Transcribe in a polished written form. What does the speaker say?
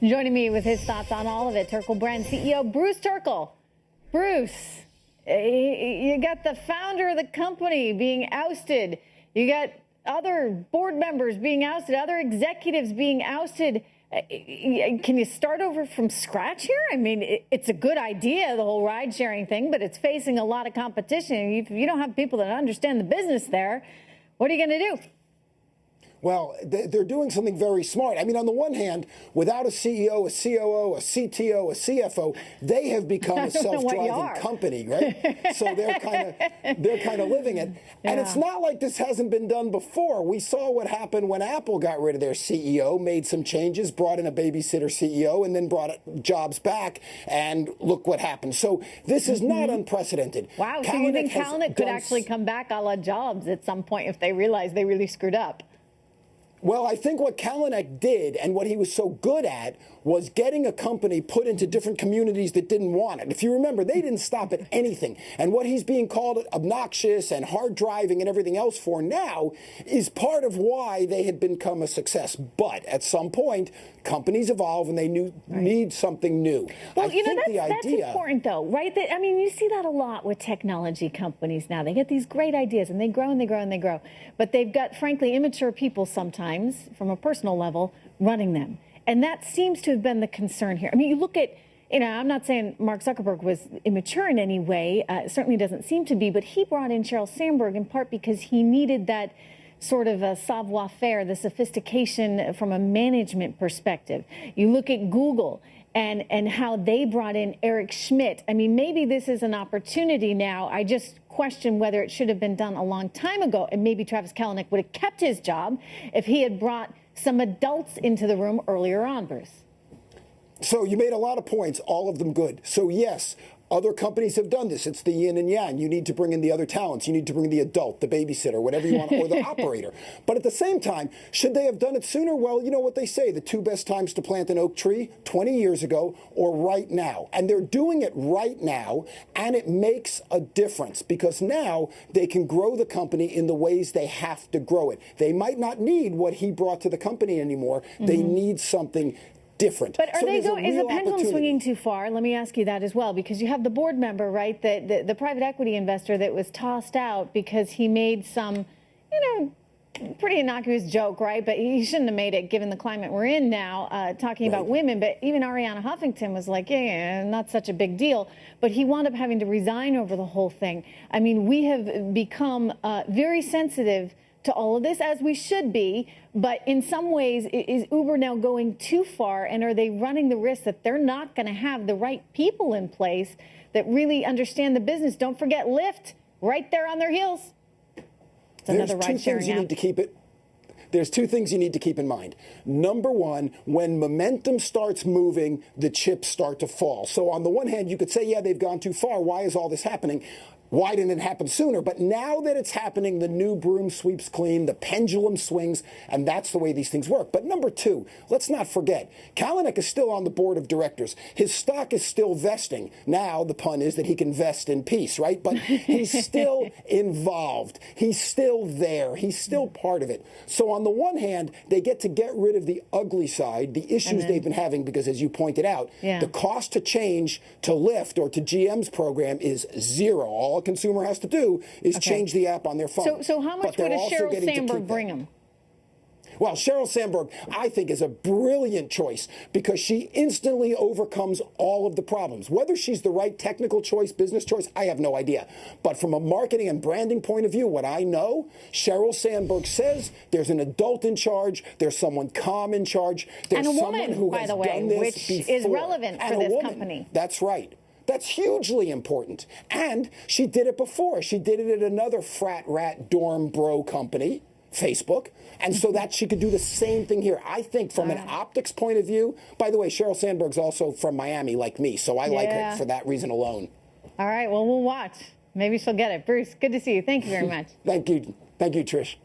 Joining me with his thoughts on all of it, Turkel Brand CEO Bruce Turkel. Bruce, you got the founder of the company being ousted. You got other board members being ousted, other executives being ousted. Can you start over from scratch here? I mean, it's a good idea, the whole ride-sharing thing, but it's facing a lot of competition. If you don't have people that understand the business there, what are you going to do? Well, they're doing something very smart. I mean, on the one hand, without a CEO, a COO, a CTO, a CFO, they have become a self-driving company, right? So they're kind of living it. Yeah. And it's not like this hasn't been done before. We saw what happened when Apple got rid of their CEO, made some changes, brought in a babysitter CEO, and then brought Jobs back, and look what happened. So this is not unprecedented. Wow, so you think Kalanick could actually come back a la Jobs at some point if they realize they really screwed up? Well, I think what Kalanick did and what he was so good at was getting a company put into different communities that didn't want it. If you remember, they didn't stop at anything. And what he's being called obnoxious and hard driving and everything else for now is part of why they had become a success. But at some point, companies evolve and they need something new. Well, that's important, though, right? I mean, you see that a lot with technology companies now. They get these great ideas and they grow and they grow and they grow. But they've got, frankly, immature people sometimes, from a personal level, running them. And that seems to have been the concern here. I mean, you look at, I'm not saying Mark Zuckerberg was immature in any way. It certainly doesn't seem to be. But he brought in Sheryl Sandberg in part because he needed that sort of a savoir-faire, the sophistication from a management perspective. You look at Google and how they brought in Eric Schmidt. I mean, maybe this is an opportunity now. I just question whether it should have been done a long time ago, and maybe Travis Kalanick would have kept his job if he had brought some adults into the room earlier on, Bruce. So you made a lot of points, all of them good. So yes, other companies have done this. It's the yin and yang. You need to bring in the other talents. You need to bring in the adult, the babysitter, whatever you want, or the operator. But at the same time, should they have done it sooner? Well, you know what they say, the two best times to plant an oak tree, 20 years ago or right now. And they're doing it right now, and it makes a difference because now they can grow the company in the ways they have to grow it. They might not need what he brought to the company anymore. They need something different. But are they going? Is the pendulum swinging too far? Let me ask you that as well, because you have the board member, right, the private equity investor that was tossed out because he made some, pretty innocuous joke, right? But he shouldn't have made it, given the climate we're in now, talking about women. But even Arianna Huffington was like, yeah, not such a big deal. But he wound up having to resign over the whole thing. I mean, we have become very sensitive to all of this, as we should be, but in some ways, is Uber now going too far, and are they running the risk that they're not going to have the right people in place that really understand the business? Don't forget Lyft, right there on their heels. It's another ride-sharing app. There's two things you need to keep in mind. Number one, when momentum starts moving, the chips start to fall. So on the one hand, you could say, yeah, they've gone too far. Why is all this happening? Why didn't it happen sooner? But now that it's happening, the new broom sweeps clean, the pendulum swings, and that's the way these things work. But number two, let's not forget, Kalanick is still on the board of directors. His stock is still vesting. Now, the pun is that he can vest in peace, right? But he's still involved. He's still there. He's still part of it. So on the one hand, they get to get rid of the ugly side, the issues they've been having, because as you pointed out, the cost to change to Lyft or to GM's program is zero. All a consumer has to do is change the app on their phone. So how much would a Sheryl Sandberg bring them? Well, Sheryl Sandberg, I think, is a brilliant choice because she instantly overcomes all of the problems. Whether she's the right technical choice, business choice, I have no idea. But from a marketing and branding point of view, what I know, Sheryl Sandberg says there's an adult in charge, there's someone calm in charge, there's and a someone woman, who by has the way, done this which before. Is relevant for this company. That's right. That's hugely important. And she did it before. She did it at another frat rat dorm bro company, Facebook. And so that she could do the same thing here. I think from an optics point of view, by the way, Sheryl Sandberg's also from Miami like me, so I like her for that reason alone. All right, well, we'll watch. Maybe she'll get it. Bruce, good to see you. Thank you very much. Thank you. Thank you, Trish.